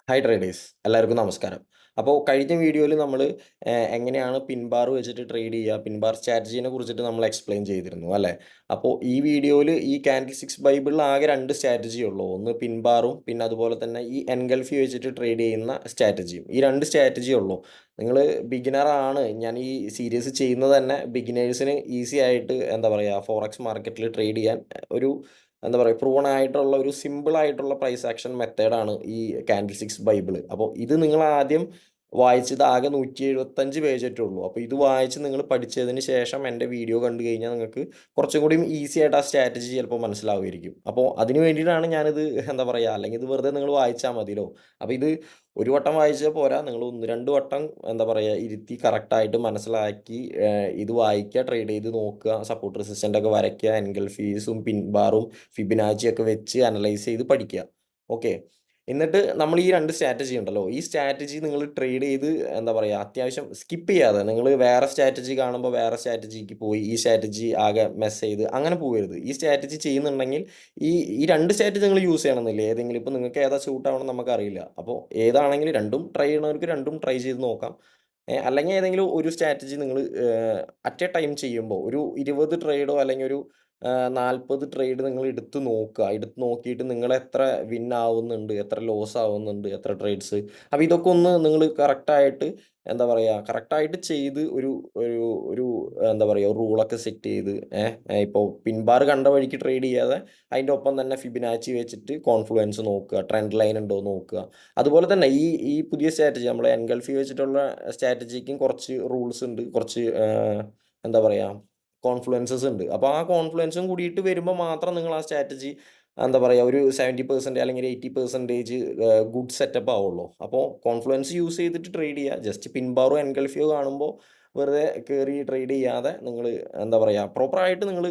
Hi traders എല്ലാവർക്കും നമസ്കാരം. അപ്പോൾ കഴിഞ്ഞ വീഡിയോയിൽ നമ്മൾ എങ്ങനെയാണ് പിൻ ബാർ വെച്ചിട്ട് ട്രേഡ് ചെയ്യുക, പിൻ ബാർ സ്ട്രാറ്റജീനെ കുറിച്ചിട്ട് നമ്മൾ എക്സ്പ്ലെയിൻ ചെയ്തിരുന്നു അല്ലേ. അപ്പോൾ ഈ വീഡിയോയിൽ ഈ കാൻഡിൽ സിക്സ് ബൈബിളിൽ ആകെ രണ്ട് സ്ട്രാറ്റജി ഉള്ളൂ. ഒന്ന് പിൻ ബാറും പിന്നെ അതുപോലെ തന്നെ ഈ എൻഗൾഫി വെച്ചിട്ട് ട്രേഡ് ചെയ്യുന്ന സ്ട്രാറ്റജിയും. ഈ രണ്ട് സ്ട്രാറ്റജി ഉള്ളൂ. നിങ്ങൾ ബിഗിനർ ആണ്, ഞാൻ ഈ സീരീസ് ചെയ്യുന്നത് തന്നെ ബിഗിനേഴ്സിന് ഈസി ആയിട്ട് എന്താ പറയുക ഫോറക്സ് മാർക്കറ്റിൽ ട്രേഡ് ചെയ്യാൻ ഒരു എന്താ പറയുക പ്രൂവൺ ആയിട്ടുള്ള ഒരു സിമ്പിൾ ആയിട്ടുള്ള പ്രൈസ് ആക്ഷൻ മെത്തേഡാണ് ഈ കാൻഡിൽ സിക്സ് ബൈബിള്. അപ്പോൾ ഇത് നിങ്ങൾ ആദ്യം വായിച്ചത് ആകെ 175 പേജറ്റേ ഉള്ളൂ. അപ്പോൾ ഇത് വായിച്ച് നിങ്ങൾ പഠിച്ചതിന് ശേഷം എൻ്റെ വീഡിയോ കണ്ടു കഴിഞ്ഞാൽ നിങ്ങൾക്ക് കുറച്ചും കൂടിയും ഈസി ആയിട്ട് ആ സ്ട്രാറ്റജി ചിലപ്പോൾ മനസ്സിലാവുമായിരിക്കും. അപ്പോൾ അതിന് വേണ്ടിയിട്ടാണ് ഞാനിത് എന്താ പറയുക, അല്ലെങ്കിൽ ഇത് വെറുതെ നിങ്ങൾ വായിച്ചാൽ മതിയല്ലോ. അപ്പോൾ ഇത് ഒരു വട്ടം വായിച്ചാൽ പോരാ, നിങ്ങൾ 1, 2 വട്ടം എന്താ പറയുക ഇരുത്തി കറക്റ്റായിട്ട് മനസ്സിലാക്കി ഇത് വായിക്കുക, ട്രേഡ് ചെയ്ത് നോക്കുക, സപ്പോർട്ട് റെസിസ്റ്റൻ്റ് ഒക്കെ വരയ്ക്കുക, എൻഗൾഫീസും പിൻ ബാറും ഫിബിനാച്ചിയൊക്കെ വെച്ച് അനലൈസ് ചെയ്ത് പഠിക്കുക. ഓക്കെ. എന്നിട്ട് നമ്മൾ ഈ 2 സ്ട്രാറ്റജി ഉണ്ടല്ലോ, ഈ സ്ട്രാറ്റജി നിങ്ങൾ ട്രേഡ് ചെയ്ത് എന്താ പറയുക അത്യാവശ്യം സ്കിപ്പ് ചെയ്യാതെ നിങ്ങൾ വേറെ സ്ട്രാറ്റജി കാണുമ്പോൾ വേറെ സ്ട്രാറ്റജിക്ക് പോയി ഈ സ്ട്രാറ്റജി ആകെ മെസ്സ് ചെയ്ത് അങ്ങനെ പോകരുത്. ഈ സ്ട്രാറ്റജി ചെയ്യുന്നുണ്ടെങ്കിൽ ഈ ഈ 2 സ്ട്രാറ്റജി നിങ്ങൾ യൂസ് ചെയ്യണമെന്നില്ല. ഏതെങ്കിലും ഇപ്പോൾ നിങ്ങൾക്ക് ഏതാ സ്യൂട്ട് ആവണം നമുക്കറിയില്ല. അപ്പോൾ ഏതാണെങ്കിലും രണ്ടും ട്രൈ ചെയ്യണവർക്ക് രണ്ടും ട്രൈ ചെയ്ത് നോക്കാം. അല്ലെങ്കിൽ ഏതെങ്കിലും ഒരു സ്ട്രാറ്റജി നിങ്ങൾ അറ്റ് എ ടൈം ചെയ്യുമ്പോൾ ഒരു 20 ട്രേഡോ അല്ലെങ്കിൽ ഒരു 40 ട്രേഡ് നിങ്ങൾ എടുത്ത് നോക്കുക. എടുത്ത് നോക്കിയിട്ട് നിങ്ങൾ എത്ര വിൻ ആവുന്നുണ്ട്, എത്ര ലോസ് ആവുന്നുണ്ട്, എത്ര ട്രേഡ്സ്. അപ്പോൾ ഇതൊക്കെ ഒന്ന് നിങ്ങൾ കറക്റ്റായിട്ട് എന്താ പറയുക കറക്റ്റായിട്ട് ചെയ്ത് ഒരു ഒരു ഒരു എന്താ പറയുക റൂളൊക്കെ സെറ്റ് ചെയ്ത് ഇപ്പോൾ പിൻ ബാർ കണ്ട വഴിക്ക് ട്രേഡ് ചെയ്യാതെ അതിൻ്റെ ഒപ്പം തന്നെ ഫിബിനാച്ചി വെച്ചിട്ട് കോൺഫ്ലുവൻസ് നോക്കുക, ട്രെൻഡ് ലൈൻ ഉണ്ടോ നോക്കുക. അതുപോലെ തന്നെ ഈ ഈ പുതിയ സ്ട്രാറ്റജി നമ്മൾ എൻഗൾഫി വെച്ചിട്ടുള്ള സ്ട്രാറ്റജിക്കും കുറച്ച് റൂൾസ് ഉണ്ട്, കുറച്ച് എന്താ പറയുക കോൺഫ്ലുവൻസസ് ഉണ്ട്. അപ്പോൾ ആ കോൺഫ്ലുവൻസും കൂടിയിട്ട് വരുമ്പോൾ മാത്രം നിങ്ങൾ ആ സ്ട്രാറ്റജി എന്താ പറയുക ഒരു 70% അല്ലെങ്കിൽ 80% ഗുഡ് സെറ്റപ്പ് ആവുള്ളൂ. അപ്പോൾ കോൺഫ്ലുവൻസ് യൂസ് ചെയ്തിട്ട് ട്രേഡ് ചെയ്യുക. ജസ്റ്റ് പിൻ ബാറോ എൻഗൾഫിയോ കാണുമ്പോൾ വെറുതെ കയറി ട്രേഡ് ചെയ്യാതെ നിങ്ങൾ എന്താ പറയുക പ്രോപ്പറായിട്ട് നിങ്ങൾ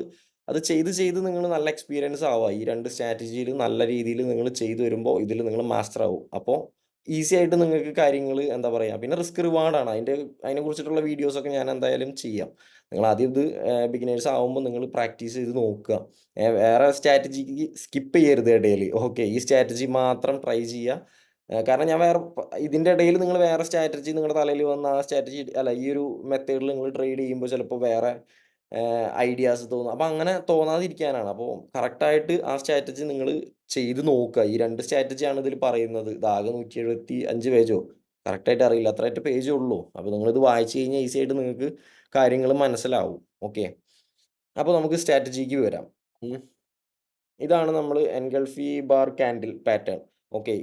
അത് ചെയ്ത് ചെയ്ത് നിങ്ങൾ നല്ല എക്സ്പീരിയൻസ് ആവുക. ഈ 2 സ്ട്രാറ്റജിയിൽ നല്ല രീതിയിൽ നിങ്ങൾ ചെയ്ത് വരുമ്പോൾ ഇതിൽ നിങ്ങൾ മാസ്റ്റർ ആവും. അപ്പോൾ ഈസി ആയിട്ട് നിങ്ങൾക്ക് കാര്യങ്ങൾ എന്താ പറയുക പിന്നെ റിസ്ക് റിവാർഡാണ്. അതിനെക്കുറിച്ചിട്ടുള്ള വീഡിയോസൊക്കെ ഞാൻ എന്തായാലും ചെയ്യാം. നിങ്ങൾ ആദ്യം ഇത് ബിഗിനേഴ്സ് ആവുമ്പോൾ നിങ്ങൾ പ്രാക്ടീസ് ചെയ്ത് നോക്കുക. വേറെ സ്ട്രാറ്റജിക്ക് സ്കിപ്പ് ചെയ്യരുത് ഇടയിൽ. ഓക്കെ, ഈ സ്ട്രാറ്റജി മാത്രം ട്രൈ ചെയ്യുക. കാരണം ഞാൻ വേറെ ഇതിൻ്റെ ഇടയിൽ നിങ്ങൾ വേറെ സ്ട്രാറ്റജി നിങ്ങളുടെ തലയിൽ വന്ന ആ സ്ട്രാറ്റജി അല്ല ഈ ഒരു മെത്തേഡിൽ നിങ്ങൾ ട്രേഡ് ചെയ്യുമ്പോൾ ചിലപ്പോൾ വേറെ ഐഡിയാസ് തോന്നും. അപ്പോൾ അങ്ങനെ തോന്നാതിരിക്കാനാണ്. അപ്പോൾ കറക്റ്റായിട്ട് ആ സ്ട്രാറ്റജി നിങ്ങൾ ചെയ്ത് നോക്കുക. ഈ 2 സ്ട്രാറ്റജിയാണ് ഇതിൽ പറയുന്നത്. ഇതാകെ 175 പേജോ കറക്റ്റായിട്ട് അറിയില്ല. അത്രയേറ്റ പേജേ ഉള്ളൂ. അപ്പോൾ നിങ്ങളിത് വായിച്ച് കഴിഞ്ഞാൽ ഈസി ആയിട്ട് നിങ്ങൾക്ക് കാര്യങ്ങൾ മനസ്സിലാവും. ഓക്കെ. അപ്പോൾ നമുക്ക് സ്ട്രാറ്റജിക്ക് വരാം. ഉം. ഇതാണ് നമ്മൾ എൻഗൾഫി ബാർ കാൻഡിൽ പാറ്റേൺ. ഓക്കെ.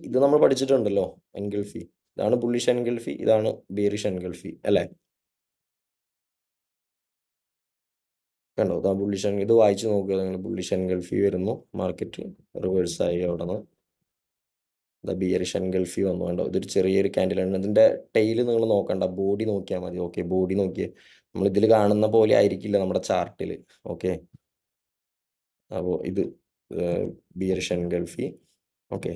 ഇത് നമ്മൾ പഠിച്ചിട്ടുണ്ടല്ലോ എൻഗൾഫി. ഇതാണ് ബുള്ളിഷ് എൻഗൾഫി, ഇതാണ് ബെയറിഷ് എൻഗൾഫി അല്ലേ? കണ്ടോ? ദാ ബുള്ളിഷ് ഇത് വായിച്ച് നോക്കുക നിങ്ങൾ. ബുള്ളിഷ് എൻഗൾഫി വരുന്നു. മാർക്കറ്റ് റിവേഴ്സായി അവിടുന്ന്. ദാ ബിയറിഷ് എൻഗൾഫി വന്നു. കണ്ടോ? ഇതൊരു ചെറിയൊരു കാൻഡിലാണ്. ഇതിൻ്റെ ടെയിൽ നിങ്ങൾ നോക്കണ്ട. ബോഡി നോക്കിയാൽ മതി. ഓക്കെ. ബോഡി നോക്കിയേ. നമ്മളിതിൽ കാണുന്ന പോലെ ആയിരിക്കില്ല നമ്മുടെ ചാർട്ടിൽ. ഓക്കെ. അപ്പോൾ ഇത് ബിയറിഷ് എൻഗൾഫി. ഓക്കെ.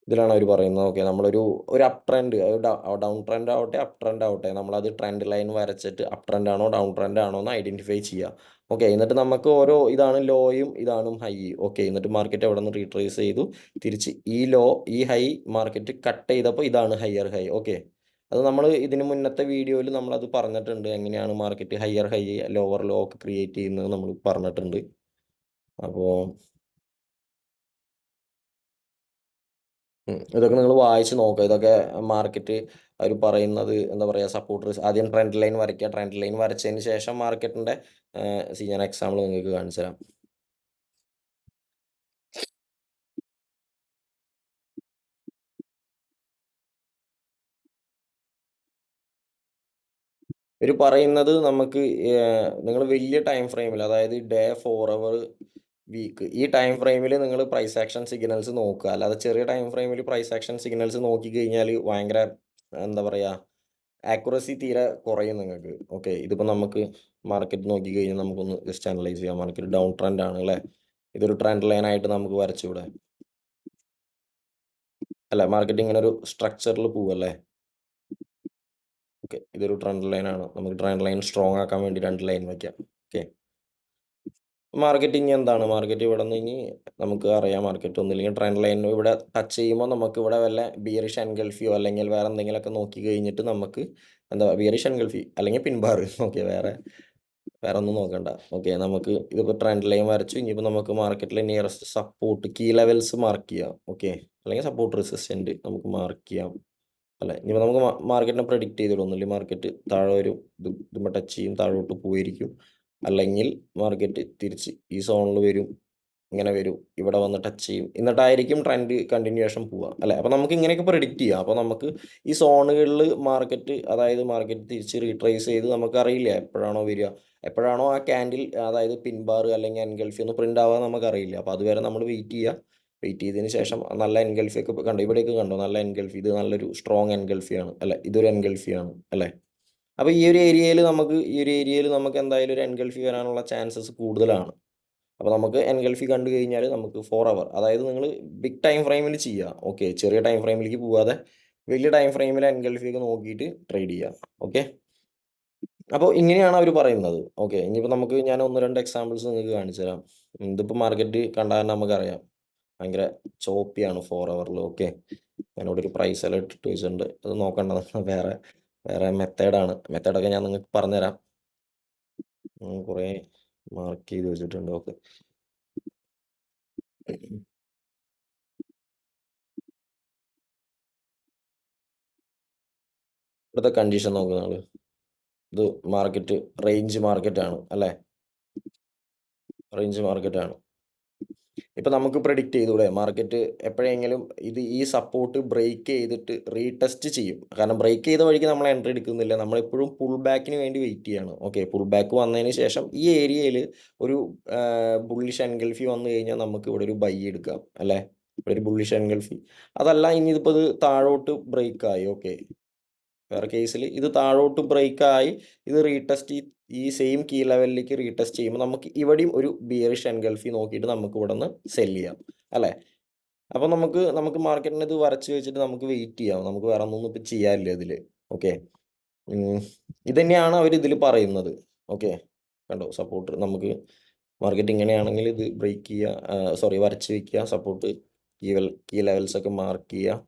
ഇതിലാണ് അവര് പറയുന്നത്. ഓക്കെ. നമ്മളൊരു ഒരു അപ്പ് ട്രെൻഡ് ഡൗൺ ട്രെൻഡ് ആവട്ടെ, അപ്പ് ട്രെൻഡ് ആവട്ടെ, നമ്മളത് ട്രെൻഡ് ലൈൻ വരച്ചിട്ട് അപ്പ് ട്രെൻഡ് ആണോ, ഡൗൺ ട്രെൻഡ് ആണോ എന്ന് ഐഡന്റിഫൈ ചെയ്യുക. ഓക്കെ. എന്നിട്ട് നമുക്ക് ഓരോ ഇതാണ് ലോയും, ഇതാണ് ഹൈ. ഓക്കെ. എന്നിട്ട് മാർക്കറ്റ് അവിടെന്ന് റീട്രേസ് ചെയ്തു. തിരിച്ച് ഈ ലോ, ഈ ഹൈ മാർക്കറ്റ് കട്ട് ചെയ്തപ്പോൾ ഇതാണ് ഹൈയർ ഹൈ. ഓക്കെ. അത് നമ്മൾ ഇതിന് മുന്നത്തെ വീഡിയോയിൽ നമ്മളത് പറഞ്ഞിട്ടുണ്ട്. എങ്ങനെയാണ് market higher high, lower low ഒക്കെ ക്രിയേറ്റ് ചെയ്യുന്നത് നമ്മൾ പറഞ്ഞിട്ടുണ്ട്. അപ്പോൾ ഇതൊക്കെ നിങ്ങൾ വായിച്ച് നോക്കുക. ഇതൊക്കെ മാർക്കറ്റ് അവര് പറയുന്നത് എന്താ പറയുക സപ്പോർട്ടേഴ്സ് ആദ്യം ട്രെൻഡ് ലൈൻ വരയ്ക്കുക. ട്രെൻഡ് ലൈൻ വരച്ചതിന് ശേഷം മാർക്കറ്റിൻ്റെ ഞാൻ എക്സാമ്പിൾ നിങ്ങൾക്ക് കാണിച്ചു തരാം. ഇവര് പറയുന്നത് നമുക്ക് നിങ്ങൾ വലിയ ടൈം ഫ്രെയിമിൽ അതായത് ഡേ, 4 അവർ, വീക്ക് ഈ ടൈം ഫ്രെയിമിൽ നിങ്ങൾ പ്രൈസ് ആക്ഷൻ സിഗ്നൽസ് നോക്കുക. അല്ലാതെ ചെറിയ ടൈം ഫ്രെയിമിൽ പ്രൈസ് ആക്ഷൻ സിഗ്നൽസ് നോക്കിക്കഴിഞ്ഞാൽ ഭയങ്കര എന്താ പറയുക ആക്യുറസി തീരെ കുറയും നിങ്ങൾക്ക്. ഓക്കെ. ഇതിപ്പോൾ നമുക്ക് മാർക്കറ്റ് നോക്കിക്കഴിഞ്ഞാൽ നമുക്കൊന്ന് ജസ്റ്റ് അനലൈസ് ചെയ്യാം. മാർക്കറ്റ് ഡൗൺ ട്രെൻഡ് ആണ് അല്ലേ? ഇതൊരു ട്രെൻഡ് ലൈൻ ആയിട്ട് നമുക്ക് വരച്ചൂടെ? അല്ല, മാർക്കറ്റ് ഇങ്ങനെ ഒരു സ്ട്രക്ചറിൽ പോവല്ലേ? ഓക്കെ. ഇതൊരു ട്രെൻഡ് ലൈൻ ആണ്. നമുക്ക് ട്രെൻഡ് ലൈൻ സ്ട്രോങ് ആക്കാൻ വേണ്ടി 2 ലൈൻ വയ്ക്കാം. ഓക്കെ. മാർക്കറ്റ് ഇനി എന്താണ്? മാർക്കറ്റ് ഇവിടുന്ന് ഇനി നമുക്ക് അറിയാം മാർക്കറ്റ് ഒന്നുമില്ലെങ്കിൽ ട്രെൻഡ് ലൈൻ ഇവിടെ ടച്ച് ചെയ്യുമ്പോൾ നമുക്ക് ഇവിടെ വല്ല ബിയറിഷ് എൻഗൾഫിയോ അല്ലെങ്കിൽ വേറെ എന്തെങ്കിലുമൊക്കെ നോക്കി കഴിഞ്ഞിട്ട് നമുക്ക് എന്താ ബിയറിഷ് എൻഗൾഫി അല്ലെങ്കിൽ പിൻ ബാർ ഓക്കെ വേറെ ഒന്നും നോക്കണ്ട. ഓക്കെ നമുക്ക് ഇതിപ്പോൾ ട്രെൻഡ് ലൈൻ വരച്ചു. ഇനിയിപ്പോൾ നമുക്ക് മാർക്കറ്റിലെ nearest support key levels mark ചെയ്യാം. ഓക്കെ അല്ലെങ്കിൽ സപ്പോർട്ട് റെസിസ്റ്റൻറ്റ് നമുക്ക് മാർക്ക് ചെയ്യാം. അല്ല ഇനിയിപ്പോൾ നമുക്ക് മാർക്കറ്റിനെ പ്രെഡിക്റ്റ് ചെയ്തിടും. ഒന്നുമില്ലെങ്കിൽ മാർക്കറ്റ് താഴെ വരും, ഇതുമ്പോൾ ടച്ച് ചെയ്യും, താഴോട്ട് പോയിരിക്കും. അല്ലെങ്കിൽ മാർക്കറ്റ് തിരിച്ച് ഈ സോണിൽ വരും, ഇങ്ങനെ വരും, ഇവിടെ വന്ന് ടച്ച് ചെയ്യും, എന്നിട്ടായിരിക്കും ട്രെൻഡ് കണ്ടിന്യൂവേഷൻ പോവുക അല്ലേ. അപ്പോൾ നമുക്ക് ഇങ്ങനെയൊക്കെ പ്രെഡിക്റ്റ് ചെയ്യാം. അപ്പോൾ നമുക്ക് ഈ സോണുകളിൽ മാർക്കറ്റ് അതായത് മാർക്കറ്റ് തിരിച്ച് റീട്രേസ് ചെയ്ത് നമുക്കറിയില്ല എപ്പോഴാണോ വരിക, എപ്പോഴാണോ ആ ക്യാൻഡിൽ അതായത് പിൻ ബാർ അല്ലെങ്കിൽ എൻഗൾഫി ഒന്ന് പ്രിൻ്റ് ആവാൻ നമുക്കറിയില്ല. അപ്പോൾ അതുവരെ നമ്മൾ വെയിറ്റ് ചെയ്യുക. വെയിറ്റ് ചെയ്തതിന് ശേഷം നല്ല എൻഗൾഫി ഒക്കെ കണ്ടോ, ഇവിടെയൊക്കെ കണ്ടോ നല്ല എൻഗൾഫി, ഇത് നല്ലൊരു സ്ട്രോങ് എൻഗൾഫിയാണ് അല്ലേ, ഇതൊരു എൻഗൾഫിയാണ് അല്ലേ. അപ്പോൾ ഈ ഒരു ഏരിയയിൽ നമുക്ക് എന്തായാലും ഒരു എൻഗൾഫി വരാനുള്ള ചാൻസസ് കൂടുതലാണ്. അപ്പോൾ നമുക്ക് എൻഗൾഫി കണ്ടു കഴിഞ്ഞാൽ നമുക്ക് 4 അവർ അതായത് നിങ്ങൾ ബിഗ് ടൈം ഫ്രെയിമിൽ ചെയ്യുക. ഓക്കെ ചെറിയ ടൈം ഫ്രെയിമിലേക്ക് പോവാതെ വലിയ ടൈം ഫ്രെയിമിൽ എൻഗൾഫി ഒക്കെ നോക്കിയിട്ട് ട്രേഡ് ചെയ്യുക. ഓക്കെ അപ്പോൾ ഇങ്ങനെയാണ് അവർ പറയുന്നത്. ഓക്കെ ഇനിയിപ്പോൾ ഞാൻ 1, 2 എക്സാമ്പിൾസ് നിങ്ങൾക്ക് കാണിച്ചു തരാം. ഇതിപ്പോൾ മാർക്കറ്റ് കണ്ടാൽ നമുക്കറിയാം ഭയങ്കര ചോപ്പിയാണ് 4 അവറിൽ. ഓക്കെ ഞാനിവിടെ ഒരു പ്രൈസ് എല്ലാം ഇട്ടിട്ട് വെച്ചിട്ടുണ്ട്, അത് നോക്കണ്ട, വേറെ വേറെ മെത്തേഡൊക്കെ ഞാൻ നിങ്ങൾക്ക് പറഞ്ഞുതരാം. കുറേ മാർക്ക് ചെയ്ത് വെച്ചിട്ടുണ്ട്. ഓക്കെ ഇവിടുത്തെ കണ്ടീഷൻ നോക്കുക നിങ്ങൾ. ഇത് മാർക്കറ്റ് റേഞ്ച് മാർക്കറ്റാണ് അല്ലേ, റേഞ്ച് മാർക്കറ്റാണ്. ഇപ്പം നമുക്ക് പ്രെഡിക്റ്റ് ചെയ്തൂടെ മാർക്കറ്റ് എപ്പോഴെങ്കിലും ഈ സപ്പോർട്ട് ബ്രേക്ക് ചെയ്തിട്ട് റീടെസ്റ്റ് ചെയ്യും. കാരണം ബ്രേക്ക് ചെയ്ത വഴിക്ക് നമ്മൾ എൻട്രി എടുക്കുന്നില്ല, നമ്മളെപ്പോഴും പുൾ ബാക്കിന് വേണ്ടി വെയിറ്റ് ചെയ്യാണ്. ഓക്കെ പുൾ ബാക്ക് വന്നതിന് ശേഷം ഈ ഏരിയയിൽ ഒരു ബുള്ളിഷ് എൻഗൾഫി വന്നു കഴിഞ്ഞാൽ നമുക്ക് ഇവിടെ ഒരു ബൈ എടുക്കാം അല്ലേ, ഇവിടെ ഒരു ബുള്ളിഷ് എൻഗൾഫി. അതല്ല ഇനി ഇതിപ്പോൾ ഇത് താഴോട്ട് ബ്രേക്കായി, ഓക്കെ വേറെ കേസിൽ ഇത് താഴോട്ട് ബ്രേക്കായി ഇത് റീടെസ്റ്റ് ഈ സെയിം കീ ലെവലിലേക്ക് റീടെസ്റ്റ് ചെയ്യുമ്പോൾ നമുക്ക് ഇവിടെയും ഒരു ബിയറിഷ് എൻഗൾഫി നോക്കിയിട്ട് നമുക്ക് ഇവിടെ നിന്ന് സെല് ചെയ്യാം അല്ലേ. അപ്പോൾ നമുക്ക് മാർക്കറ്റിന് ഇത് വരച്ച് വെച്ചിട്ട് നമുക്ക് വെയിറ്റ് ചെയ്യാം. നമുക്ക് വേറെ ഒന്നും ഇപ്പം ചെയ്യാനില്ല ഇതിൽ. ഓക്കെ ഇത് തന്നെയാണ് അവർ ഇതിൽ പറയുന്നത്. ഓക്കെ കണ്ടോ സപ്പോർട്ട് നമുക്ക് മാർക്കറ്റ് ഇങ്ങനെയാണെങ്കിൽ ഇത് ബ്രേക്ക് ചെയ്യുക, വരച്ച് വയ്ക്കുക, സപ്പോർട്ട് കീ ലെവൽസ് ഒക്കെ മാർക്ക് ചെയ്യുക.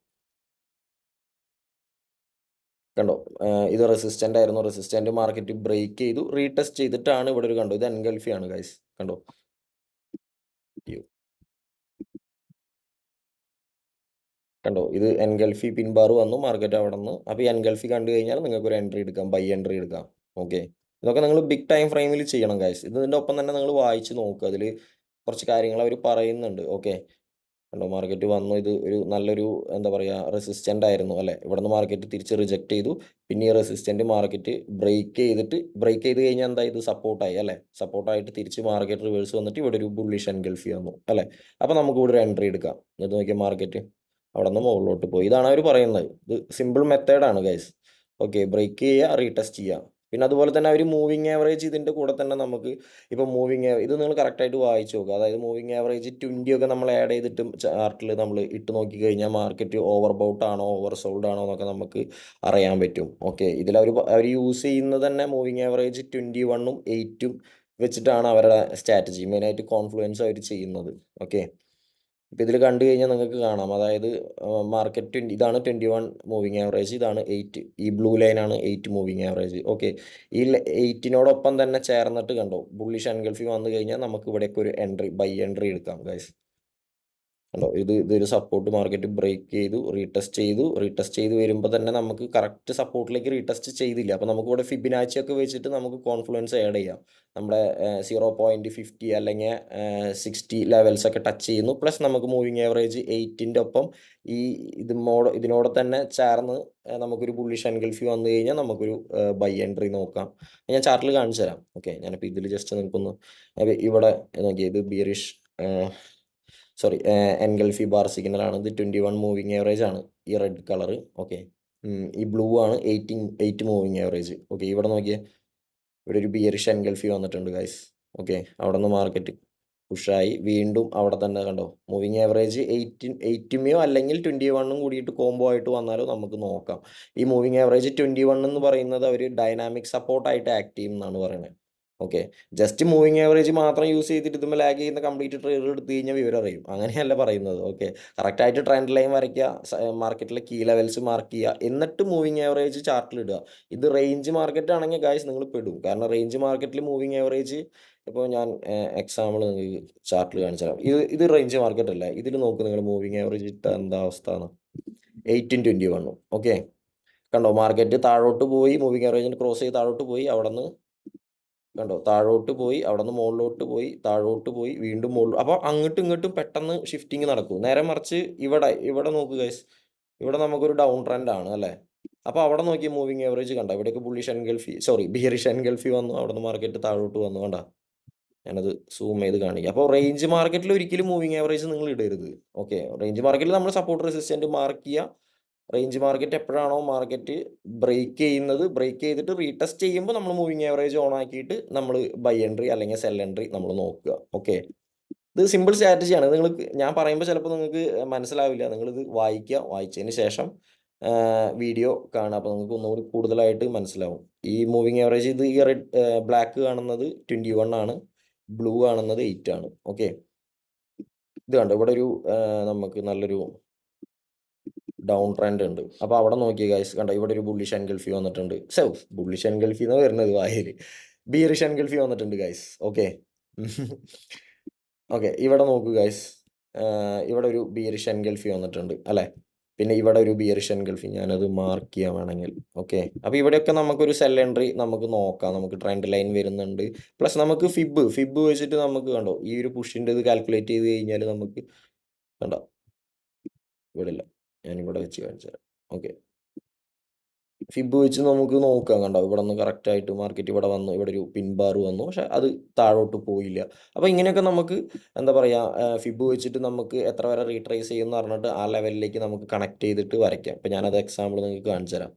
കണ്ടോ ഇത് റെസിസ്റ്റൻ്റ് ആയിരുന്നു, റെസിസ്റ്റൻ്റ് മാർക്കറ്റ് ബ്രേക്ക് ചെയ്തു, റീടെസ്റ്റ് ചെയ്തിട്ടാണ് ഇവിടെ ഒരു കണ്ടോ ഇത് എൻഗൾഫി ആണ് ഗൈസ്. കണ്ടോ കണ്ടോ ഇത് എൻഗൾഫി പിൻ ബാർ വന്നു, മാർക്കറ്റ് അവിടെ നിന്ന്. അപ്പോൾ ഈ എൻഗൾഫി കണ്ടു കഴിഞ്ഞാൽ നിങ്ങൾക്ക് ഒരു എൻട്രി എടുക്കാം, ബൈ എൻട്രി എടുക്കാം. ഓക്കെ ഇതൊക്കെ നിങ്ങൾ ബിഗ് ടൈം ഫ്രെയിമിൽ ചെയ്യണം ഗൈസ്. ഇതിൻ്റെ ഒപ്പം തന്നെ നിങ്ങൾ വായിച്ച് നോക്കുക, അതിൽ കുറച്ച് കാര്യങ്ങൾ അവർ പറയുന്നുണ്ട്. ഓക്കെ കണ്ടോ മാർക്കറ്റ് വന്നു, ഇത് ഒരു നല്ലൊരു എന്താ പറയുക റെസിസ്റ്റൻ്റ് ആയിരുന്നു അല്ലേ, ഇവിടുന്ന് മാർക്കറ്റ് തിരിച്ച് റിജക്റ്റ് ചെയ്തു, പിന്നെ ഈ റെസിസ്റ്റൻ്റ് മാർക്കറ്റ് ബ്രേക്ക് ചെയ്ത് കഴിഞ്ഞാൽ എന്താ ഇത് സപ്പോർട്ടായി അല്ലേ, സപ്പോർട്ടായിട്ട് തിരിച്ച് മാർക്കറ്റ് റിവേഴ്സ് വന്നിട്ട് ഇവിടെ ഒരു ബുള്ളിഷ് എൻഗൾഫി വന്നു അല്ലേ. അപ്പോൾ നമുക്ക് ഇവിടെ ഒരു എൻട്രി എടുക്കാം. എന്നിട്ട് നോക്കിയാൽ മാർക്കറ്റ് അവിടെ നിന്ന് മുകളിലോട്ട് പോയി, ഇതാണ് അവർ പറയുന്നത്. ഇത് സിമ്പിൾ മെത്തേഡാണ് ഗൈസ്. ഓക്കെ ബ്രേക്ക് ചെയ്യുക, റീടെസ്റ്റ് ചെയ്യുക. പിന്നെ അതുപോലെ തന്നെ അവർ മൂവിങ് ആവറേജ് ഇതിൻ്റെ കൂടെ തന്നെ നമുക്ക് ഇപ്പോൾ ഇത് നിങ്ങൾ കറക്റ്റായിട്ട് വായിച്ച് നോക്കുക. അതായത് മൂവിങ് ആവറേജ് 20 ഒക്കെ നമ്മൾ ആഡ് ചെയ്തിട്ടും ചാർട്ടിൽ നമ്മൾ ഇട്ട് നോക്കി കഴിഞ്ഞാൽ മാർക്കറ്റ് ഓവർ ബൗട്ട് ആണോ ഓവർ സോൾഡ് ആണോ എന്നൊക്കെ നമുക്ക് അറിയാൻ പറ്റും. ഓക്കെ ഇതിൽ അവർ യൂസ് ചെയ്യുന്നത് തന്നെ മൂവിങ് ആവറേജ് 21ഉം 8ഉം വെച്ചിട്ടാണ് അവരുടെ സ്ട്രാറ്റജി മെയിനായിട്ട് കോൺഫ്ലുവൻസ് അവർ ചെയ്യുന്നത്. ഓക്കെ ഇപ്പോൾ ഇതിൽ കണ്ടു കഴിഞ്ഞാൽ നിങ്ങൾക്ക് കാണാം, അതായത് മാർക്കറ്റ് ഇതാണ് 21 മൂവിങ് ആവറേജ്, ഇതാണ് 8, ഈ ബ്ലൂ ലൈനാണ് 8 മൂവിങ് ആവറേജ്. ഓക്കെ ഈ 8നോടൊപ്പം തന്നെ ചേർന്നിട്ട് കണ്ടോ ബുള്ളിഷ് എൻഗൾഫി വന്നു കഴിഞ്ഞാൽ നമുക്ക് ഇവിടേക്ക് ഒരു ബൈ എൻട്രി എടുക്കാം ഗൈസ്. കണ്ടോ ഇതൊരു സപ്പോർട്ട് മാർക്കറ്റ് ബ്രേക്ക് ചെയ്തു, റീടെസ്റ്റ് ചെയ്ത് വരുമ്പോൾ തന്നെ നമുക്ക് കറക്റ്റ് സപ്പോർട്ടിലേക്ക് റീടെസ്റ്റ് ചെയ്തില്ല. അപ്പോൾ നമുക്ക് ഇവിടെ ഫിബിനാച്ചി ഒക്കെ വെച്ചിട്ട് നമുക്ക് കോൺഫ്ലുവൻസ് ആഡ് ചെയ്യാം. നമ്മുടെ 0.50 അല്ലെങ്കിൽ 60 ലെവൽസ് ഒക്കെ ടച്ച് ചെയ്യുന്നു, പ്ലസ് നമുക്ക് മൂവിങ് ആവറേജ് 8ൻ്റെ ഒപ്പം ഈ ഇതിനോട് തന്നെ ചേർന്ന് നമുക്കൊരു ബുള്ളിഷ് എൻഗൾഫി വന്നു കഴിഞ്ഞാൽ നമുക്കൊരു ബൈ എൻട്രി നോക്കാം. ഞാൻ ചാർട്ടിൽ കാണിച്ചു തരാം. ഓക്കെ ഞാനിപ്പോൾ ഇതിൽ ജസ്റ്റ് നിൽക്കുന്നു, ഇവിടെ നോക്കിയാൽ ഇത് ബിയറിഷ് എൻഗൾഫി ബാർ സിഗ്നലാണ്. ഇത് 21 മൂവിങ് ആവറേജ് ആണ്, ഈ റെഡ് കളർ. ഓക്കെ ഈ ബ്ലൂ ആണ് 8 മൂവിങ് ആവറേജ്. ഓക്കെ ഇവിടെ നോക്കിയേ, ഇവിടെ ഒരു ബിയറിഷ് എൻഗൾഫി വന്നിട്ടുണ്ട് ഗൈസ്. ഓക്കെ അവിടെ നിന്ന് മാർക്കറ്റ് പുഷായി വീണ്ടും അവിടെ തന്നെ കണ്ടോ മൂവിങ് ആവറേജ് 8മോ അല്ലെങ്കിൽ 21ഉം കൂടിയിട്ട് കോംബോ ആയിട്ട് വന്നാലോ നമുക്ക് നോക്കാം. ഈ മൂവിങ് ആവറേജ് 21 എന്ന് പറയുന്നത് അവർ ഡൈനാമിക് സപ്പോർട്ടായിട്ട് ആക്ട് ചെയ്യും എന്നാണ് പറയുന്നത്. ഓക്കെ. ജസ്റ്റ് മൂവിങ് ആവറേജ് മാത്രം യൂസ് ചെയ്തിട്ട് ഇതുമ്മെ ലാഗ് ചെയ്യുന്ന കംപ്ലീറ്റ് ട്രേഡർ എടുത്ത് കഴിഞ്ഞാൽ വിവരം അറിയും. അങ്ങനെയല്ല പറയുന്നത്. ഓക്കെ. കറക്റ്റായിട്ട് ട്രെൻഡ് ലൈൻ വരയ്ക്കുക, മാർക്കറ്റിലെ കീ ലെവൽസ് മാർക്ക് ചെയ്യുക, എന്നിട്ട് മൂവിങ് ആവറേജ് ചാർട്ടിലിടുക. ഇത് റേഞ്ച് മാർക്കറ്റ് ആണെങ്കിൽ ഗായ്സ് നിങ്ങൾ പെടും. കാരണം റേഞ്ച് മാർക്കറ്റിൽ മൂവിങ് ആവറേജ് ഇപ്പോൾ ഞാൻ എക്സാമ്പിൾ നിങ്ങൾക്ക് ചാർട്ടിൽ കാണിച്ചു തരാം. ഇത് റേഞ്ച് മാർക്കറ്റ് അല്ല. ഇതിൽ നോക്ക് നിങ്ങൾ മൂവിങ് ആവറേജ് ഇട്ടാൽ എന്താ അവസ്ഥ എന്ന്. 1821 ഓക്കെ. കണ്ടോ മാർക്കറ്റ് താഴോട്ട് പോയി, മൂവിങ് ആവറേജിന് ക്രോസ് ചെയ്ത് താഴോട്ട് പോയി, അവിടുന്ന് കണ്ടോ താഴോട്ട് പോയി, അവിടുന്ന് മുകളിലോട്ട് പോയി, താഴോട്ട് പോയി, വീണ്ടും മുകളിൽ. അപ്പോൾ അങ്ങോട്ടും ഇങ്ങോട്ടും പെട്ടെന്ന് ഷിഫ്റ്റിംഗ് നടക്കും. നേരെ മറിച്ച് ഇവിടെ നോക്കുക ഗൈസ്, ഇവിടെ നമുക്കൊരു ഡൗൺ ട്രെൻഡ് ആണ് അല്ലേ. അപ്പോൾ അവിടെ നോക്കി മൂവിങ് ആവറേജ് കണ്ട, ഇവിടേക്ക് ബുള്ളിഷ് എൻഗൾഫി ബിയറിഷ് എൻഗൾഫി വന്നു, അവിടുന്ന് മാർക്കറ്റ് താഴോട്ട് വന്നു കണ്ട. ഞാനത് സൂം ചെയ്ത് കാണിക്കാം. അപ്പോൾ റേഞ്ച് മാർക്കറ്റിൽ ഒരിക്കലും മൂവിങ് ആവറേജ് നിങ്ങൾ ഇടരുത്. ഓക്കെ. റേഞ്ച് മാർക്കറ്റിൽ നമ്മൾ സപ്പോർട്ട് റെസിസ്റ്റൻറ്റ് മാർക്ക് ചെയ്യുക. റേഞ്ച് മാർക്കറ്റ് എപ്പോഴാണോ മാർക്കറ്റ് ബ്രേക്ക് ചെയ്യുന്നത്, ബ്രേക്ക് ചെയ്തിട്ട് റീടെസ്റ്റ് ചെയ്യുമ്പോൾ നമ്മൾ മൂവിങ് ആവറേജ് ഓൺ ആക്കിയിട്ട് നമ്മൾ ബൈ എൻട്രി അല്ലെങ്കിൽ സെൽ എൻട്രി നമ്മൾ നോക്കുക. ഓക്കെ. ഇത് സിമ്പിൾ സ്ട്രാറ്റജിയാണ്. ഞാൻ പറയുമ്പോൾ ചിലപ്പോൾ നിങ്ങൾക്ക് മനസ്സിലാവില്ല. നിങ്ങളിത് വായിക്കുക. വായിച്ചതിന് ശേഷം വീഡിയോ കാണുക. അപ്പോൾ നിങ്ങൾക്ക് ഒന്നുകൂടി കൂടുതലായിട്ട് മനസ്സിലാവും. ഈ മൂവിങ് ആവറേജ് ഈ ബ്ലാക്ക് കാണുന്നത് 21 ആണ്, ബ്ലൂ കാണുന്നത് 8 ആണ്. ഓക്കെ. ഇത് കണ്ടോ ഇവിടെ ഒരു നമുക്ക് നല്ലൊരു ഡൗൺ ട്രെൻഡ് ഉണ്ട്. അപ്പോൾ അവിടെ നോക്കിയേ ഗൈസ്, കണ്ടോ ഇവിടെ ഒരു ബുള്ളിഷ് എൻഗൾഫി വന്നിട്ടുണ്ട്. ബുള്ളിഷ് എൻഗൾഫി എന്ന് വരുന്നത് വായിൽ, ബിയറിഷ് എൻഗൾഫി വന്നിട്ടുണ്ട് ഗൈസ്. ഓക്കെ. ഓക്കെ. ഇവിടെ നോക്കൂ ഗൈസ്, ഇവിടെ ഒരു ബിയറിഷ് എൻഗൾഫി വന്നിട്ടുണ്ട് അല്ലേ. പിന്നെ ഇവിടെ ഒരു ബിയറിഷ് എൻഗൾഫി, ഞാനത് മാർക്ക് ചെയ്യാൻ വേണമെങ്കിൽ. ഓക്കെ. അപ്പോൾ ഇവിടെയൊക്കെ നമുക്കൊരു സെൽ എൻട്രി നമുക്ക് നോക്കാം. നമുക്ക് ട്രെൻഡ് ലൈൻ വരുന്നുണ്ട്. പ്ലസ് നമുക്ക് ഫിബ് വെച്ചിട്ട് നമുക്ക് കണ്ടോ ഈ ഒരു പുഷിൻ്റെ ഇത് കാൽക്കുലേറ്റ് ചെയ്ത് കഴിഞ്ഞാൽ നമുക്ക് കണ്ടോ ഇവിടെ ഇല്ല, ഞാനിവിടെ വെച്ച് കാണിച്ചു തരാം. ഓക്കെ. ഫിബ് വെച്ച് നമുക്ക് നോക്കാം. കണ്ടോ ഇവിടെ നിന്ന് കറക്റ്റായിട്ട് മാർക്കറ്റ് ഇവിടെ വന്നു, ഇവിടെ ഒരു പിൻ ബാർ വന്നു, പക്ഷേ അത് താഴോട്ട് പോയില്ല. അപ്പോൾ ഇങ്ങനെയൊക്കെ നമുക്ക് എന്താ പറയുക, ഫിബ് വെച്ചിട്ട് നമുക്ക് എത്ര വരെ റീട്രേസ് ചെയ്യുമെന്ന് പറഞ്ഞിട്ട് ആ ലെവലിലേക്ക് നമുക്ക് കണക്ട് ചെയ്തിട്ട് വരയ്ക്കാം. ഇപ്പോൾ ഞാനത് എക്സാമ്പിൾ നിങ്ങൾക്ക് കാണിച്ചു തരാം.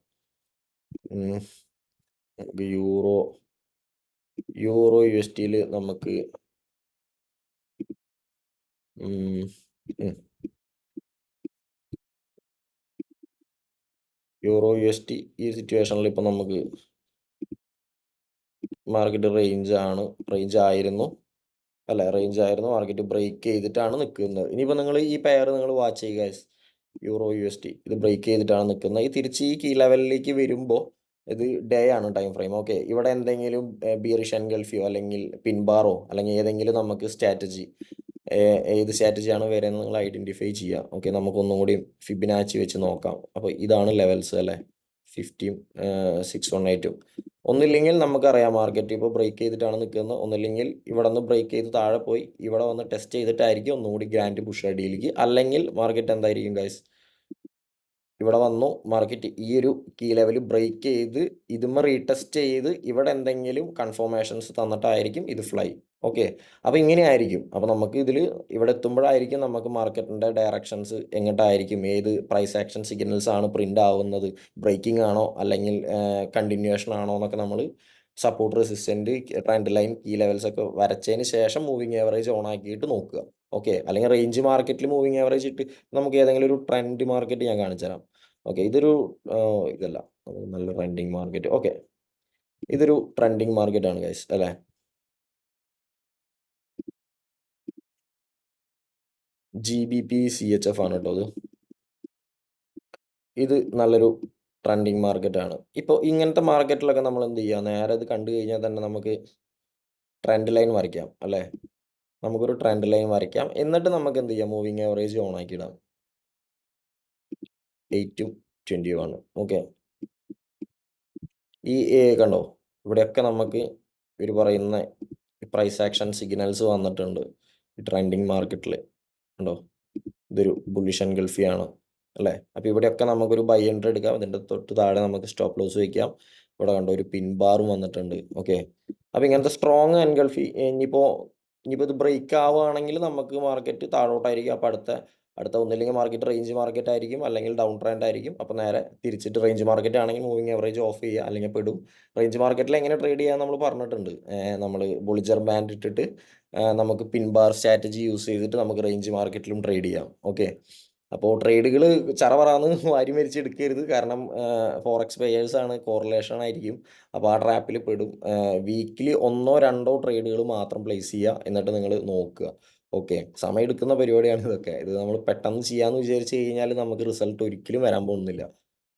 യൂറോ USDയിൽ നമുക്ക് യൂറോ USD ഈ സിറ്റുവേഷനിൽ ഇപ്പോൾ നമുക്ക് മാർക്കറ്റ് റേഞ്ച് ആയിരുന്നു അല്ലേ, റേഞ്ച് ആയിരുന്നു. മാർക്കറ്റ് ബ്രേക്ക് ചെയ്തിട്ടാണ് നിൽക്കുന്നത്. ഇനിയിപ്പോൾ നിങ്ങൾ ഈ പെയർ നിങ്ങൾ വാച്ച് ചെയ്യുക ഗൈസ്, യൂറോ USD ഇത് ബ്രേക്ക് ചെയ്തിട്ടാണ് നിൽക്കുന്നത്. ഈ തിരിച്ച് ഈ കീ ലെവലിലേക്ക് വരുമ്പോൾ ഇത് ഡേ ആണ് ടൈം ഫ്രെയിം. ഓക്കെ. ഇവിടെ എന്തെങ്കിലും ബിയറിഷ് എൻഗൾഫിയോ അല്ലെങ്കിൽ പിൻബാറോ അല്ലെങ്കിൽ ഏതെങ്കിലും നമുക്ക് സ്ട്രാറ്റജി, ഏത് സ്ട്രാറ്റജിയാണ് വരുന്നത് നിങ്ങൾ ഐഡൻറ്റിഫൈ ചെയ്യുക. ഓക്കെ. നമുക്കൊന്നും കൂടി ഫിബിനാച്ചി വെച്ച് നോക്കാം. അപ്പോൾ ഇതാണ് ലെവൽസ് അല്ലേ, 15 618. ഒന്നില്ലെങ്കിൽ നമുക്കറിയാം മാർക്കറ്റ് ഇപ്പോൾ ബ്രേക്ക് ചെയ്തിട്ടാണ് നിൽക്കുന്നത്. ഒന്നില്ലെങ്കിൽ ഇവിടെ നിന്ന് ബ്രേക്ക് ചെയ്ത് താഴെ പോയി ഇവിടെ വന്ന് ടെസ്റ്റ് ചെയ്തിട്ടായിരിക്കും ഒന്നുകൂടി ഗ്രാൻഡ് പുഷ് അടിയിലേക്ക്. അല്ലെങ്കിൽ മാർക്കറ്റ് എന്തായിരിക്കും ഗൈസ്, ഇവിടെ വന്നു മാർക്കറ്റ് ഈ ഒരു കീ ലെവൽ ബ്രേക്ക് ചെയ്ത് ഇതുമ്മ റീടെസ്റ്റ് ചെയ്ത് ഇവിടെ എന്തെങ്കിലും കൺഫർമേഷൻസ് തന്നിട്ടായിരിക്കും ഇത് ഫ്ലൈ. ഓക്കെ. അപ്പോൾ ഇങ്ങനെ ആയിരിക്കും. അപ്പോൾ നമുക്ക് ഇവിടെ എത്തുമ്പോഴായിരിക്കും നമുക്ക് മാർക്കറ്റിൻ്റെ ഡയറക്ഷൻസ് എങ്ങോട്ടായിരിക്കും, ഏത് പ്രൈസ് ആക്ഷൻ സിഗ്നൽസ് ആണ് പ്രിൻ്റ് ആവുന്നത്, ബ്രേക്കിംഗ് ആണോ അല്ലെങ്കിൽ കണ്ടിന്യൂവേഷൻ ആണോ എന്നൊക്കെ നമ്മൾ support resistant trend line key levels ഒക്കെ വരച്ചതിന് ശേഷം മൂവിങ് ആവറേജ് ഓൺ ആക്കിയിട്ട് നോക്കുക. ഓക്കെ. അല്ലെങ്കിൽ റേഞ്ച് മാർക്കറ്റിൽ മൂവിങ് ആവറേജ് ഇട്ട് നമുക്ക് ഏതെങ്കിലും ഒരു ട്രെൻഡ് മാർക്കറ്റ് ഞാൻ കാണിച്ചു തരാം. ഓക്കെ. ഇതൊരു ഇതല്ല, നല്ല ട്രെൻഡിങ് മാർക്കറ്റ്. ഓക്കെ. ഇതൊരു ട്രെൻഡിങ് മാർക്കറ്റ് ആണ് ഗൈസ് അല്ലേ. GBP CHF ആണ് കേട്ടോ ഇത് നല്ലൊരു ട്രെൻഡിങ് മാർക്കറ്റ് ആണ്. ഇപ്പോൾ ഇങ്ങനത്തെ മാർക്കറ്റിലൊക്കെ നമ്മൾ എന്ത് ചെയ്യുക, നേരെ ഇത് കണ്ടു കഴിഞ്ഞാൽ തന്നെ നമുക്ക് ട്രെൻഡ് ലൈൻ വരയ്ക്കാം അല്ലേ. നമുക്കൊരു ട്രെൻഡ് ലൈൻ വരയ്ക്കാം. എന്നിട്ട് നമുക്ക് എന്ത് ചെയ്യാം, മൂവിങ് ആവറേജ് ഓൺ ആക്കിയിടാം. 8-21. ഓക്കെ. ഈ കണ്ടോ ഇവിടെയൊക്കെ നമുക്ക് ഇവർ പറയുന്ന പ്രൈസ് ആക്ഷൻ സിഗ്നൽസ് വന്നിട്ടുണ്ട് ഈ ട്രെൻഡിങ് മാർക്കറ്റിൽ. കണ്ടോ ഇതൊരു ബുള്ളിഷ് എൻഗൾഫിയാണ് അല്ലേ. അപ്പോൾ ഇവിടെയൊക്കെ നമുക്കൊരു ബൈ എൻട്രി എടുക്കാം. ഇതിൻ്റെ തൊട്ട് താഴെ നമുക്ക് സ്റ്റോപ്പ് ലോസ് വയ്ക്കാം. ഇവിടെ കണ്ടോ ഒരു പിൻ ബാറും വന്നിട്ടുണ്ട്. ഓക്കെ. അപ്പോൾ ഇങ്ങനത്തെ സ്ട്രോങ് എൻഗൾഫി ഇനിയിപ്പോൾ ഇത് ബ്രേക്ക് ആവുകയാണെങ്കിൽ നമുക്ക് മാർക്കറ്റ് താഴോട്ടായിരിക്കും. അപ്പോൾ അടുത്ത ഒന്നില്ലെങ്കിൽ മാർക്കറ്റ് റേഞ്ച് മാർക്കറ്റ് ആയിരിക്കും, അല്ലെങ്കിൽ ഡൗൺ ട്രെൻഡ് ആയിരിക്കും. അപ്പോൾ നേരെ തിരിച്ചിട്ട് റേഞ്ച് മാർക്കറ്റ് ആണെങ്കിൽ മൂവിങ് ആവറേജ് ഓഫ് ചെയ്യുക അല്ലെങ്കിൽ പെടും. റേഞ്ച് മാർക്കറ്റിൽ എങ്ങനെ ട്രേഡ് ചെയ്യാൻ നമ്മൾ പറഞ്ഞിട്ടുണ്ട്. നമ്മൾ ബോളിജർ ബാൻഡ് ഇട്ടിട്ട് നമുക്ക് പിൻ ബാർ സ്ട്രാറ്റജി യൂസ് ചെയ്തിട്ട് നമുക്ക് റേഞ്ച് മാർക്കറ്റിലും ട്രേഡ് ചെയ്യാം. ഓക്കെ. അപ്പോൾ ട്രേഡുകൾ ചറപറാന്ന് വാരി വലിച്ചെടുക്കരുത്. കാരണം ഫോറക്സ് ബയേഴ്സാണ്, കോറിലേഷൻ ആയിരിക്കും. അപ്പോൾ ആ ട്രാപ്പിൽ പെടും. വീക്കിലി 1 2 ട്രേഡുകൾ മാത്രം പ്ലേസ് ചെയ്യുക. എന്നിട്ട് നിങ്ങൾ നോക്കുക. ഓക്കെ. സമയമെടുക്കുന്ന പരിപാടിയാണ് ഇതൊക്കെ. ഇത് നമ്മൾ പെട്ടെന്ന് ചെയ്യാമെന്ന് വിചാരിച്ച് കഴിഞ്ഞാൽ നമുക്ക് റിസൾട്ട് ഒരിക്കലും വരാൻ പോകുന്നില്ല.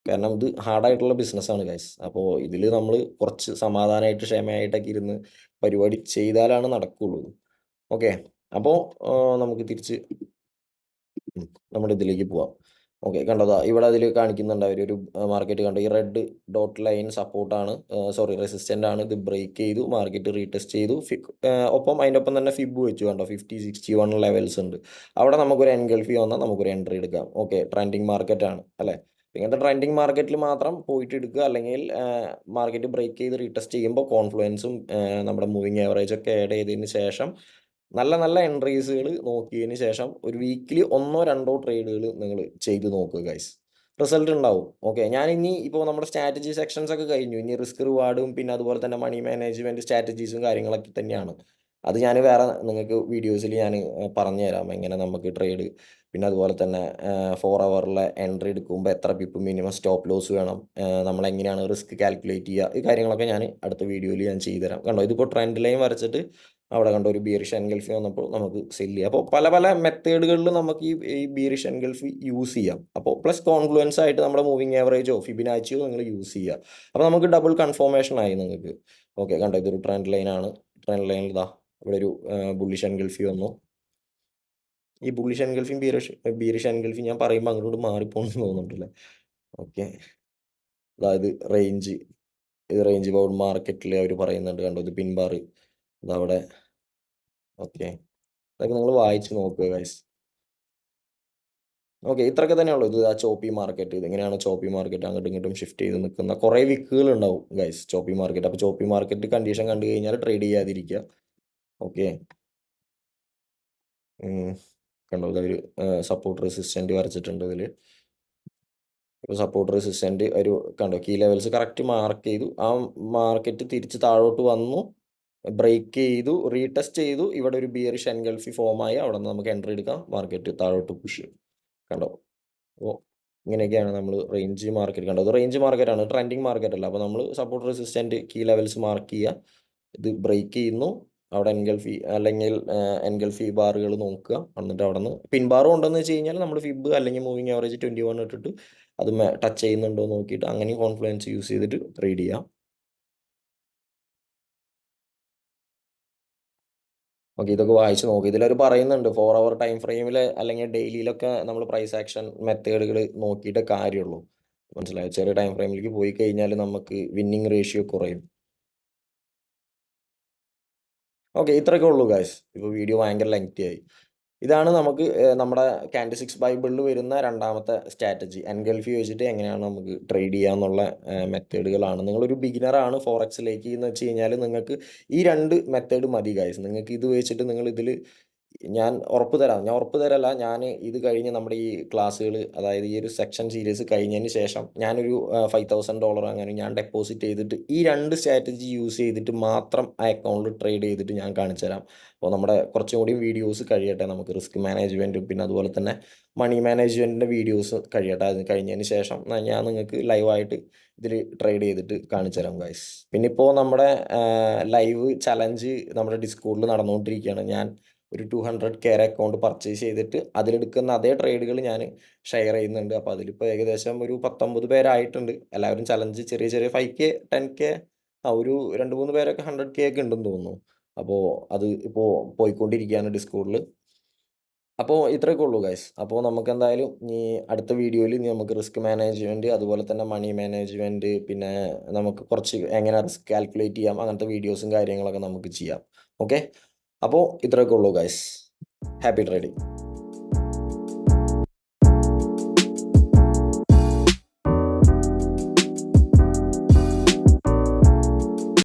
കാരണം ഇത് ഹാർഡായിട്ടുള്ള ബിസിനസ്സാണ് ഗൈസ്. അപ്പോൾ ഇതിൽ നമ്മൾ കുറച്ച് സമാധാനമായിട്ട് ക്ഷമയായിട്ടൊക്കെ ഇരുന്ന് പരിപാടി ചെയ്താലാണ് നടക്കുകയുള്ളൂ. ഓക്കെ. അപ്പോൾ നമുക്ക് തിരിച്ച് നമ്മുടെ ഇതിലേക്ക് പോവാം. ഓക്കെ. കണ്ടോ ഇവിടെ അതിൽ കാണിക്കുന്നുണ്ട് അവരൊരു മാർക്കറ്റ് കണ്ടോ ഈ റെഡ് ഡോട്ട് ലൈൻ സപ്പോർട്ടാണ്, സോറി റെസിസ്റ്റൻ്റ് ആണ്. ഇത് ബ്രേക്ക് ചെയ്തു, മാർക്കറ്റ് റീടെസ്റ്റ് ചെയ്തു. ഒപ്പം അതിൻ്റെ ഒപ്പം തന്നെ ഫിബ് വെച്ചു കണ്ടോ 50, 61 ലെവൽസ് ഉണ്ട്. അവിടെ നമുക്കൊരു എൻഗൾഫി വന്നാൽ നമുക്കൊരു എൻട്രി എടുക്കാം. ഓക്കെ. ട്രെൻഡിങ് മാർക്കറ്റാണ് അല്ലേ. ഇങ്ങനത്തെ ട്രെൻഡിങ് മാർക്കറ്റിൽ മാത്രം പോയിട്ട് എടുക്കുക. അല്ലെങ്കിൽ മാർക്കറ്റ് ബ്രേക്ക് ചെയ്ത് റീടെസ്റ്റ് ചെയ്യുമ്പോൾ കോൺഫ്ലുവൻസും നമ്മുടെ മൂവിങ് ആവറേജ് ഒക്കെ ആഡ് ചെയ്തതിന് ശേഷം നല്ല നല്ല എൻട്രീസുകൾ നോക്കിയതിന് ശേഷം ഒരു വീക്കിലി 1 2 ട്രേഡുകൾ നിങ്ങൾ ചെയ്ത് നോക്കുക ഗൈസ്. റിസൾട്ട് ഉണ്ടാവും. ഓക്കെ. ഞാനിനി ഇപ്പോൾ നമ്മുടെ സ്ട്രാറ്റജി സെക്ഷൻസ് ഒക്കെ കഴിഞ്ഞു. ഇനി റിസ്ക് റിവാർഡും പിന്നെ അതുപോലെ തന്നെ മണി മാനേജ്മെൻറ്റ് സ്ട്രാറ്റജീസും കാര്യങ്ങളൊക്കെ തന്നെയാണ്. അത് ഞാൻ വേറെ നിങ്ങൾക്ക് വീഡിയോസിൽ ഞാൻ പറഞ്ഞുതരാം. എങ്ങനെ നമുക്ക് ട്രേഡ് പിന്നെ അതുപോലെ തന്നെ 4 ഹവറിലെ എൻട്രി എടുക്കുമ്പോൾ എത്ര പിപ്പ് മിനിമം സ്റ്റോപ്പ് ലോസ് വേണം, നമ്മളെങ്ങനെയാണ് റിസ്ക് കാൽക്കുലേറ്റ് ചെയ്യുക, ഈ കാര്യങ്ങളൊക്കെ ഞാൻ അടുത്ത വീഡിയോയിൽ ഞാൻ ചെയ്തുതരാം. കണ്ടോ ഇതിപ്പോൾ ട്രെൻഡ് ലൈൻ വരച്ചിട്ട് അവിടെ കണ്ടോ ഒരു ബിയറിഷ് എൻഗൾഫി വന്നപ്പോൾ നമുക്ക് സെല് ചെയ്യാം. അപ്പോൾ പല പല മെത്തേഡുകളിൽ നമുക്ക് ഈ ബിയറിഷ് എൻഗൾഫി യൂസ് ചെയ്യാം. അപ്പോൾ പ്ലസ് കോൺഫ്ലുവൻസ് ആയിട്ട് നമ്മുടെ മൂവിങ് ആവറേജോ ഫിബിനാച്ചിയോ നിങ്ങൾ യൂസ് ചെയ്യുക. അപ്പോൾ നമുക്ക് ഡബിൾ കൺഫർമേഷൻ ആയി നിങ്ങൾക്ക്. ഓക്കെ. കണ്ടോ ഇതൊരു ട്രെൻഡ് ലൈനാണ്. ട്രെൻഡ് ലൈനിൽ ഇതാ ഇവിടെ ഒരു ബുള്ളിഷ് എൻഗൾഫി വന്നു. ഈ ബുള്ളിഷ് എൻഗൾഫിയും ബീറിഷ് എൻഗൾഫിയും ഞാൻ പറയുമ്പോൾ അങ്ങോട്ട് മാറിപ്പോണെന്ന് തോന്നുന്നുണ്ടല്ലേ. ഓക്കെ. അതായത് റേഞ്ച് ബൗണ്ട് മാർക്കറ്റിൽ അവർ പറയുന്നുണ്ട് കണ്ടോ ഇത് പിൻബാർ ഇതവിടെ. ഓക്കെ. അതൊക്കെ നിങ്ങൾ വായിച്ച് നോക്കുക ഗൈസ്. ഓക്കെ. ഇത്രയൊക്കെ തന്നെയുള്ളൂ. ഇത് ആ ചോപ്പി മാർക്കറ്റ്. ഇതെങ്ങനെയാണ് ചോപ്പി മാർക്കറ്റ് അങ്ങോട്ടും ഇങ്ങോട്ടും ഷിഫ്റ്റ് ചെയ്ത് നിൽക്കുന്ന കുറേ വിക്കുകൾ ഉണ്ടാവും ഗൈസ് ചോപ്പി മാർക്കറ്റ്. അപ്പോൾ ചോപ്പി മാർക്കറ്റ് കണ്ടീഷൻ കണ്ടു കഴിഞ്ഞാൽ ട്രേഡ് ചെയ്യാതിരിക്കുക. ഓക്കെ. കണ്ടോ ഇതൊരു സപ്പോർട്ട് റെസിസ്റ്റൻറ്റ് വരച്ചിട്ടുണ്ട് ഇതിൽ. ഇപ്പോൾ സപ്പോർട്ട് റെസിസ്റ്റൻറ്റ് ഒരു കണ്ടോ കീ ലെവൽസ് കറക്റ്റ് മാർക്ക് ചെയ്തു. ആ മാർക്കറ്റ് തിരിച്ച് താഴോട്ട് വന്നു, ബ്രേക്ക് ചെയ്തു, റീടെസ്റ്റ് ചെയ്തു. ഇവിടെ ഒരു ബിയറിഷ് എൻഗൾഫി ഫോമായി. അവിടെ നിന്ന് നമുക്ക് എൻട്രി എടുക്കാം. മാർക്കറ്റ് താഴോട്ട് പുഷ് ചെയ്യും. കണ്ടോ. അപ്പോൾ ഇങ്ങനെയൊക്കെയാണ് നമ്മൾ റേഞ്ച് മാർക്കറ്റ് കണ്ടത്. റേഞ്ച് മാർക്കറ്റാണ്, ട്രെൻഡിങ് മാർക്കറ്റ് അല്ല. അപ്പോൾ നമ്മൾ support resistant key levels mark ചെയ്യുക. ഇത് ബ്രേക്ക് ചെയ്യുന്നു, അവിടെ എൻഗൾഫി അല്ലെങ്കിൽ എൻഗൾഫി ബാറുകൾ നോക്കുക. എന്നിട്ട് അവിടെ നിന്ന് പിൻ ബാറും ഉണ്ടെന്ന് വെച്ച് കഴിഞ്ഞാൽ നമ്മൾ ഫിബ് അല്ലെങ്കിൽ മൂവിങ് ആവറേജ് 21 ഇട്ടിട്ട് അത് ടച്ച് ചെയ്യുന്നുണ്ടോ നോക്കിയിട്ട് അങ്ങനെയും കോൺഫ്ലുവൻസ് യൂസ് ചെയ്തിട്ട് ട്രേഡ് ചെയ്യാം. ഓക്കെ. ഇതൊക്കെ വായിച്ച് നോക്കുക. ഇതിലവർ പറയുന്നുണ്ട് 4 ഹവർ ടൈം ഫ്രെയിമിൽ അല്ലെങ്കിൽ ഡെയിലിയിലൊക്കെ നമ്മൾ പ്രൈസ് ആക്ഷൻ മെത്തേഡുകൾ നോക്കിയിട്ടേ കാര്യമുള്ളൂ. മനസ്സിലായോ. ചെറിയ ടൈം ഫ്രെയിമിലേക്ക് പോയി കഴിഞ്ഞാൽ നമുക്ക് വിന്നിങ് റേഷ്യോ കുറയും. ഓക്കെ. ഇത്രയൊക്കെ ഉള്ളൂ ഗൈസ്. ഇപ്പോൾ വീഡിയോ ഭയങ്കര ലെങ്തി ആയി. ഇതാണ് നമുക്ക് നമ്മുടെ കാൻഡിൽ 6 ബൈബിളിൽ വരുന്ന രണ്ടാമത്തെ സ്ട്രാറ്റജി. എൻഗൾഫി വെച്ചിട്ട് എങ്ങനെയാണ് നമുക്ക് ട്രേഡ് ചെയ്യാന്നുള്ള മെത്തേഡുകളാണ്. നിങ്ങളൊരു ബിഗിനറാണ് ഫോറക്സിലേക്ക് എന്ന് വെച്ച് കഴിഞ്ഞാൽ നിങ്ങൾക്ക് ഈ 2 മെത്തേഡ് മതി ഗൈസ്. നിങ്ങൾക്ക് ഇത് വെച്ചിട്ട് നിങ്ങളിതിൽ ഞാൻ ഉറപ്പ് തരല്ല. ഞാൻ ഇത് കഴിഞ്ഞ് നമ്മുടെ ഈ ക്ലാസ്സുകൾ അതായത് ഈ ഒരു സെക്ഷൻ സീരീസ് കഴിഞ്ഞതിന് ശേഷം ഞാനൊരു $5,000 അങ്ങനെ ഞാൻ ഡെപ്പോസിറ്റ് ചെയ്തിട്ട് ഈ 2 സ്ട്രാറ്റജി യൂസ് ചെയ്തിട്ട് മാത്രം ആ അക്കൗണ്ടിൽ ട്രേഡ് ചെയ്തിട്ട് ഞാൻ കാണിച്ചു തരാം. അപ്പോൾ നമ്മുടെ കുറച്ചും കൂടി വീഡിയോസ് കഴിയട്ടെ. നമുക്ക് റിസ്ക് മാനേജ്മെൻറ്റും പിന്നെ അതുപോലെ തന്നെ മണി മാനേജ്മെൻറ്റിൻ്റെ വീഡിയോസ് കഴിയട്ടെ. അത് കഴിഞ്ഞതിന് ശേഷം ഞാൻ നിങ്ങൾക്ക് ലൈവായിട്ട് ഇതിൽ ട്രേഡ് ചെയ്തിട്ട് കാണിച്ചു തരാം ഗൈസ്. പിന്നെ ഇപ്പോൾ നമ്മുടെ ലൈവ് ചലഞ്ച് നമ്മുടെ ഡിസ്കോഡിൽ നടന്നുകൊണ്ടിരിക്കുകയാണ്. ഞാൻ ഒരു 200K അക്കൗണ്ട് പർച്ചേസ് ചെയ്തിട്ട് അതിലെടുക്കുന്ന അതേ ട്രേഡുകൾ ഞാൻ ഷെയർ ചെയ്യുന്നുണ്ട്. അപ്പോൾ അതിലിപ്പോൾ ഏകദേശം ഒരു 19 പേരായിട്ടുണ്ട്. എല്ലാവരും ചലഞ്ച് ചെറിയ ചെറിയ 5K 10K ഒരു 2, 3 പേരൊക്കെ 100K ഒക്കെ ഉണ്ടെന്ന് തോന്നുന്നു. അപ്പോൾ അത് ഇപ്പോൾ പോയിക്കൊണ്ടിരിക്കുകയാണ് ഡിസ്കോഡിൽ. അപ്പോൾ ഇത്രയൊക്കെ ഉള്ളൂ ഗൈസ്. അപ്പോൾ നമുക്കെന്തായാലും ഇനി അടുത്ത വീഡിയോയിൽ ഇനി നമുക്ക് റിസ്ക് മാനേജ്മെൻറ്റ് അതുപോലെ തന്നെ മണി മാനേജ്മെൻറ്റ് പിന്നെ നമുക്ക് കുറച്ച് എങ്ങനെ റിസ്ക് കാൽക്കുലേറ്റ് ചെയ്യാം അങ്ങനത്തെ വീഡിയോസും കാര്യങ്ങളൊക്കെ നമുക്ക് ചെയ്യാം. ഓക്കെ. അപ്പോൾ ഇത്രയൊക്കെ ഉള്ളൂ ഗൈസ്. Happy trading.